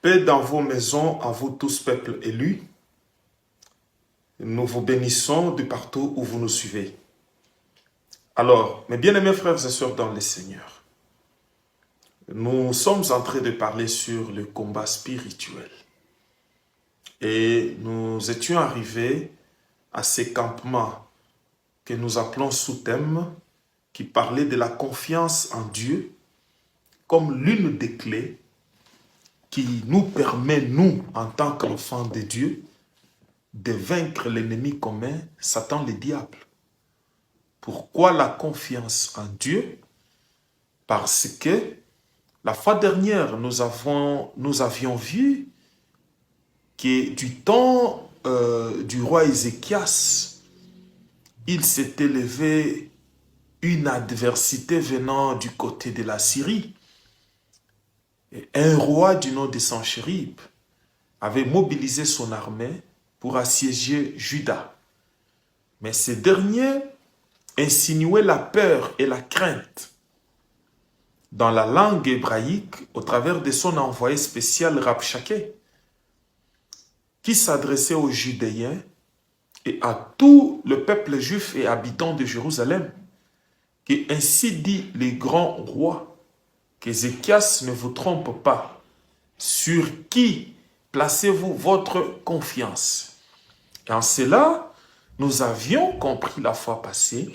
Paix dans vos maisons, à vous tous, peuple élu. Nous vous bénissons de partout où vous nous suivez. Alors, mes bien-aimés frères et sœurs dans le Seigneur, nous sommes en train de parler sur le combat spirituel. Et nous étions arrivés à ces campements que nous appelons sous-thème, qui parlait de la confiance en Dieu comme l'une des clés qui nous permet, nous, en tant qu'enfants de Dieu, de vaincre l'ennemi commun, Satan le diable. Pourquoi la confiance en Dieu? Parce que la fois dernière, nous avions vu que du temps du roi Ézéchias, il s'était levé une adversité venant du côté de la Syrie. Et un roi du nom de Sanchérib avait mobilisé son armée pour assiéger Juda. Mais ce dernier insinuait la peur et la crainte dans la langue hébraïque au travers de son envoyé spécial Rabshakeh, qui s'adressait aux Judéens et à tout le peuple juif et habitant de Jérusalem, que ainsi dit le grand roi, qu'Ézéchias ne vous trompe pas. Sur qui placez-vous votre confiance? Et en cela, nous avions compris la fois passée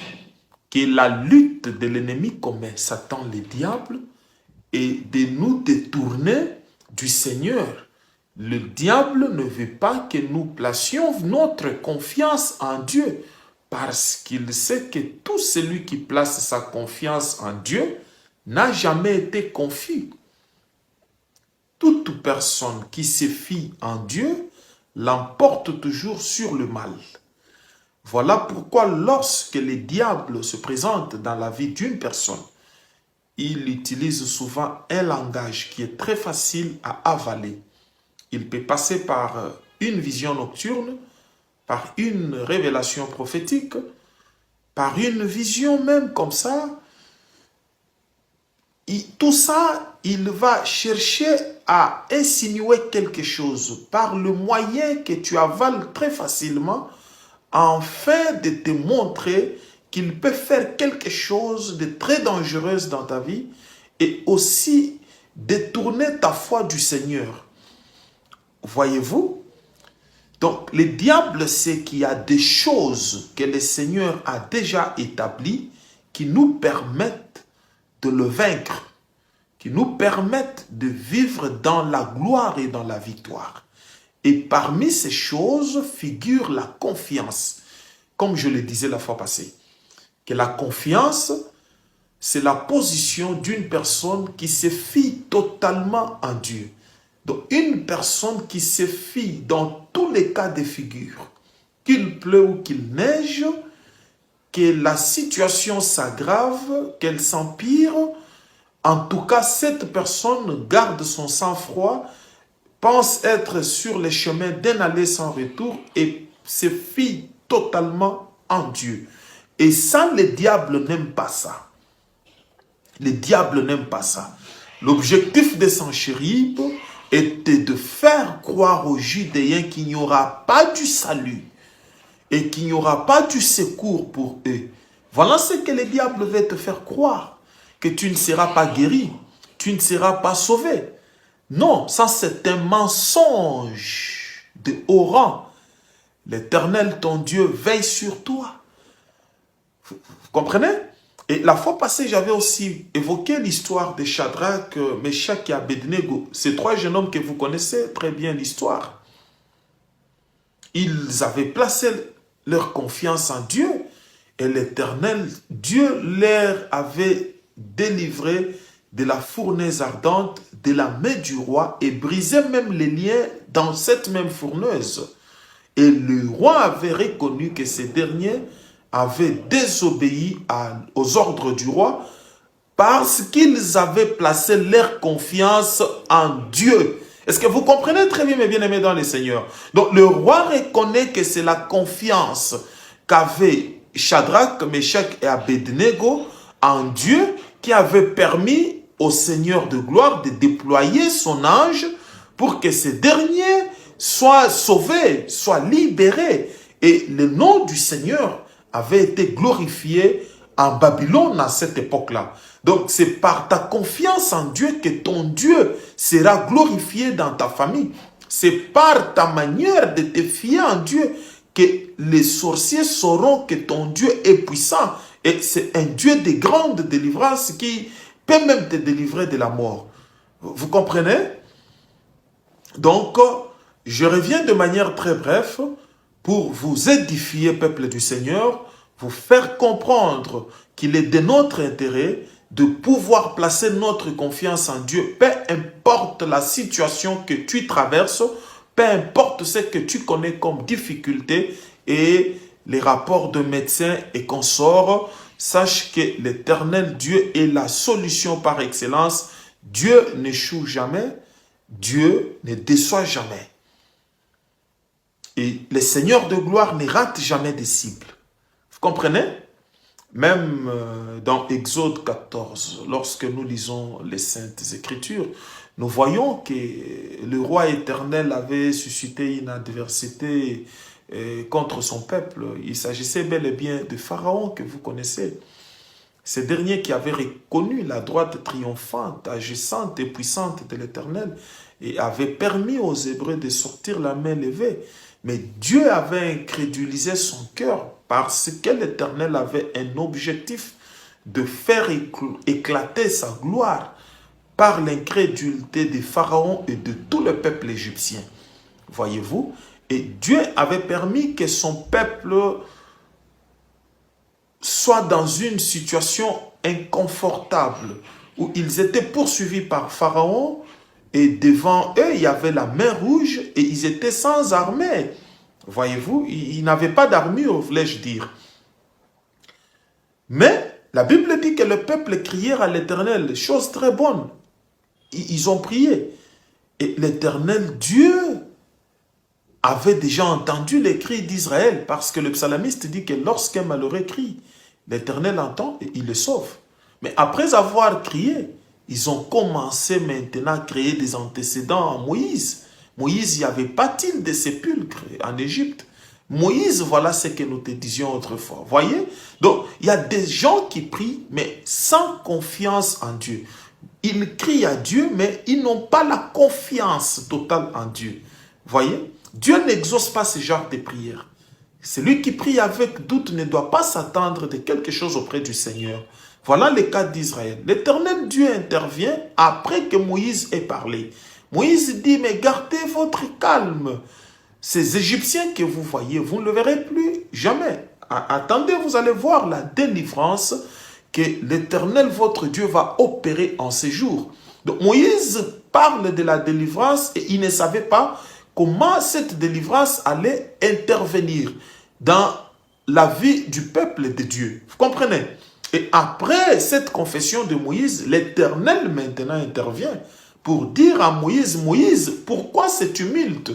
que la lutte de l'ennemi commun, Satan le diable, est de nous détourner du Seigneur. Le diable ne veut pas que nous placions notre confiance en Dieu, parce qu'il sait que tout celui qui place sa confiance en Dieu n'a jamais été confus. Toute personne qui se fie en Dieu l'emporte toujours sur le mal. Voilà pourquoi lorsque le diable se présente dans la vie d'une personne, il utilise souvent un langage qui est très facile à avaler. Il peut passer par une vision nocturne, par une révélation prophétique, par une vision même comme ça. Tout ça, il va chercher à insinuer quelque chose par le moyen que tu avales très facilement, afin de te montrer qu'il peut faire quelque chose de très dangereux dans ta vie et aussi détourner ta foi du Seigneur. Voyez-vous? Donc, le diable sait qu'il y a des choses que le Seigneur a déjà établies qui nous permettent de le vaincre, qui nous permettent de vivre dans la gloire et dans la victoire. Et parmi ces choses figure la confiance. Comme je le disais la fois passée, que la confiance, c'est la position d'une personne qui se fie totalement en Dieu. Donc une personne qui se fie dans tous les cas de figure, qu'il pleut ou qu'il neige, que la situation s'aggrave, qu'elle s'empire, en tout cas cette personne garde son sang-froid, pense être sur les chemins d'un aller sans retour et se fie totalement en Dieu. Et ça, le diable n'aime pas ça. Le diable n'aime pas ça. L'objectif de Sanchérib était de faire croire aux Judéens qu'il n'y aura pas du salut et qu'il n'y aura pas du secours pour eux. Voilà ce que le diable veut te faire croire, que tu ne seras pas guéri, tu ne seras pas sauvé. Non, ça c'est un mensonge de haut rang. L'Éternel, ton Dieu, veille sur toi. Vous comprenez? Et la fois passée, j'avais aussi évoqué l'histoire de Shadrach, Meshach et Abednego. Ces trois jeunes hommes que vous connaissez très bien l'histoire. Ils avaient placé leur confiance en Dieu et l'Éternel, Dieu leur avait délivré de la fournaise ardente, de la main du roi et brisé même les liens dans cette même fournaise. Et le roi avait reconnu que ces derniers avaient désobéi aux ordres du roi parce qu'ils avaient placé leur confiance en Dieu. Est-ce que vous comprenez très bien, mes bien-aimés dans le Seigneur? Donc le roi reconnaît que c'est la confiance qu'avaient Shadrach, Meshach et Abednego en Dieu qui avait permis au Seigneur de gloire de déployer son ange pour que ces derniers soient sauvés, soient libérés. Et le nom du Seigneur avait été glorifié en Babylone à cette époque-là. Donc c'est par ta confiance en Dieu que ton Dieu sera glorifié dans ta famille. C'est par ta manière de te fier en Dieu que les sorciers sauront que ton Dieu est puissant. Et c'est un Dieu de grande délivrance qui peut même te délivrer de la mort. Vous comprenez? Donc, je reviens de manière très brève pour vous édifier, peuple du Seigneur, vous faire comprendre qu'il est de notre intérêt de pouvoir placer notre confiance en Dieu, peu importe la situation que tu traverses, peu importe ce que tu connais comme difficulté et les rapports de médecins et consorts, sache que l'Éternel Dieu est la solution par excellence. Dieu n'échoue jamais, Dieu ne déçoit jamais. Et le Seigneur de gloire ne rate jamais des cibles. Vous comprenez? Même dans Exode 14, lorsque nous lisons les Saintes Écritures, nous voyons que le roi éternel avait suscité une adversité contre son peuple. Il s'agissait bel et bien de Pharaon que vous connaissez. Ce dernier qui avait reconnu la droite triomphante, agissante et puissante de l'Éternel et avait permis aux Hébreux de sortir la main levée. Mais Dieu avait incrédulisé son cœur parce que l'Éternel avait un objectif de faire éclater sa gloire par l'incrédulité de Pharaon et de tout le peuple égyptien. Voyez-vous? Et Dieu avait permis que son peuple soit dans une situation inconfortable où ils étaient poursuivis par Pharaon et devant eux, il y avait la mer rouge et ils étaient sans armée. Voyez-vous, ils n'avaient pas d'armure, voulais-je dire. Mais la Bible dit que le peuple criait à l'Éternel, chose très bonne. Ils ont prié. Et l'Éternel Dieu avait déjà entendu les cris d'Israël parce que le psalmiste dit que lorsqu'un malheureux crie, l'Éternel entend et il le sauve. Mais après avoir crié, ils ont commencé maintenant à créer des antécédents à Moïse. Moïse, il n'y avait pas-il de sépulcre en Égypte? Moïse, voilà ce que nous te disions autrefois. Voyez? Donc, il y a des gens qui prient, mais sans confiance en Dieu. Ils crient à Dieu, mais ils n'ont pas la confiance totale en Dieu. Voyez? Dieu n'exauce pas ce genre de prières. Celui qui prie avec doute ne doit pas s'attendre de quelque chose auprès du Seigneur. Voilà le cas d'Israël. L'Éternel Dieu intervient après que Moïse ait parlé. Moïse dit, mais gardez votre calme. Ces Égyptiens que vous voyez, vous ne le verrez plus jamais. Attendez, vous allez voir la délivrance que l'Éternel, votre Dieu, va opérer en ces jours. Donc Moïse parle de la délivrance et il ne savait pas comment cette délivrance allait intervenir dans la vie du peuple de Dieu. Vous comprenez? Et après cette confession de Moïse, l'Éternel maintenant intervient pour dire à Moïse, Moïse, pourquoi ce tumulte?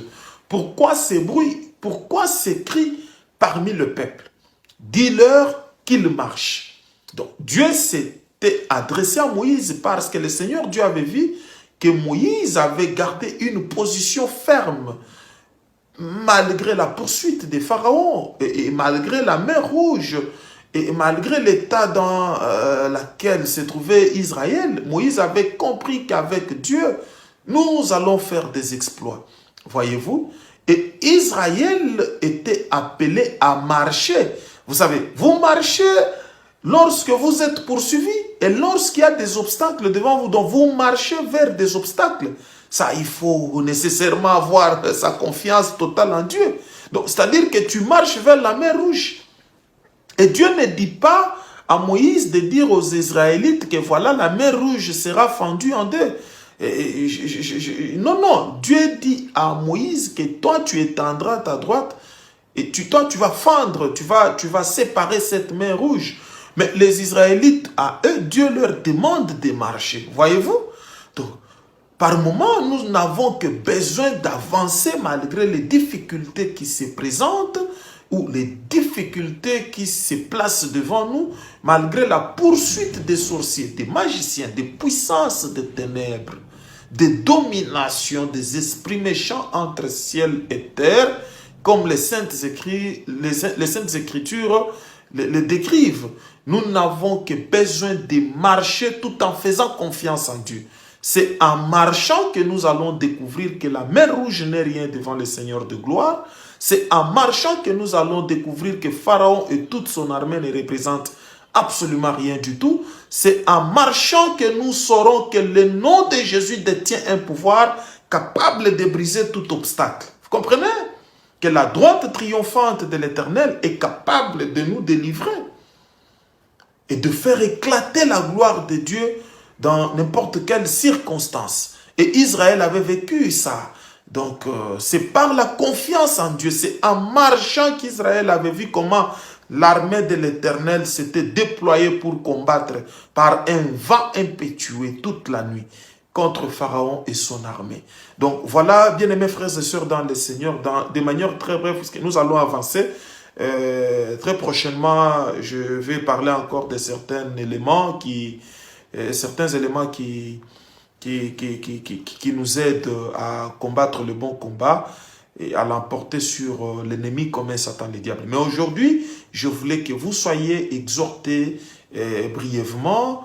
Pourquoi ces bruits? Pourquoi ces cris parmi le peuple? Dis-leur qu'ils marchent. Donc Dieu s'était adressé à Moïse parce que le Seigneur Dieu avait vu que Moïse avait gardé une position ferme malgré la poursuite des pharaons et malgré la mer rouge et malgré l'état dans lequel se trouvait Israël. Moïse avait compris qu'avec Dieu, nous allons faire des exploits. Voyez-vous? Et Israël était appelé à marcher. Vous savez, vous marchez lorsque vous êtes poursuivi et lorsqu'il y a des obstacles devant vous, donc vous marchez vers des obstacles. Ça, il faut nécessairement avoir sa confiance totale en Dieu. Donc, c'est-à-dire que tu marches vers la mer rouge. Et Dieu ne dit pas à Moïse de dire aux Israélites que voilà, la mer rouge sera fendue en deux. Non, Dieu dit à Moïse que toi, tu étendras ta droite et toi, tu vas fendre, tu vas séparer cette mer rouge. Mais les Israélites, à eux, Dieu leur demande de marcher. Voyez-vous? Donc, par moment, nous n'avons que besoin d'avancer malgré les difficultés qui se présentent ou les difficultés qui se placent devant nous, malgré la poursuite des sorciers, des magiciens, des puissances des ténèbres, des dominations des esprits méchants entre ciel et terre, comme les Saintes Écritures les décrivent. Nous n'avons que besoin de marcher tout en faisant confiance en Dieu. C'est en marchant que nous allons découvrir que la mer rouge n'est rien devant le Seigneur de gloire. C'est en marchant que nous allons découvrir que Pharaon et toute son armée ne représentent absolument rien du tout. C'est en marchant que nous saurons que le nom de Jésus détient un pouvoir capable de briser tout obstacle. Vous comprenez? Que la droite triomphante de l'Éternel est capable de nous délivrer et de faire éclater la gloire de Dieu dans n'importe quelle circonstance. Et Israël avait vécu ça. Donc, c'est par la confiance en Dieu, c'est en marchant qu'Israël avait vu comment l'armée de l'Éternel s'était déployée pour combattre par un vent impétueux toute la nuit contre Pharaon et son armée. Donc, voilà, bien-aimés frères et sœurs dans le Seigneur, de manière très brève, puisque nous allons avancer. Très prochainement, je vais parler encore de certains éléments qui nous aident à combattre le bon combat et à l'emporter sur l'ennemi comme un Satan, le diable. Mais aujourd'hui, je voulais que vous soyez exhortés brièvement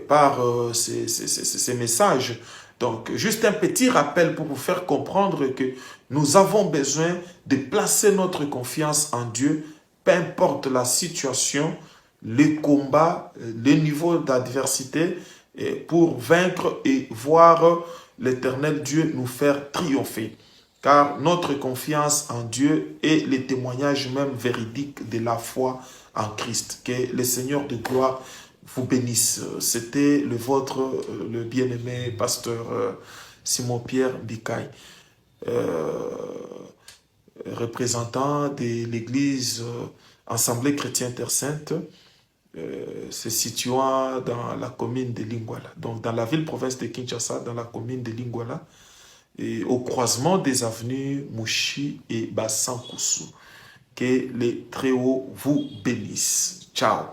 par ces messages. Donc, juste un petit rappel pour vous faire comprendre que nous avons besoin de placer notre confiance en Dieu, peu importe la situation, les combats, les niveaux d'adversité, pour vaincre et voir l'Éternel Dieu nous faire triompher. Car notre confiance en Dieu est le témoignage même véridique de la foi en Christ. Que le Seigneur de gloire vous bénisse. C'était le vôtre, le bien-aimé pasteur Simon-Pierre Bikaï, représentant de l'église Assemblée chrétienne Terre Sainte, se situant dans la commune de Lingwala, donc dans la ville-province de Kinshasa, dans la commune de Lingwala, et au croisement des avenues Mouchi et Bassankousou. Que les Très-Hauts vous bénissent. Ciao.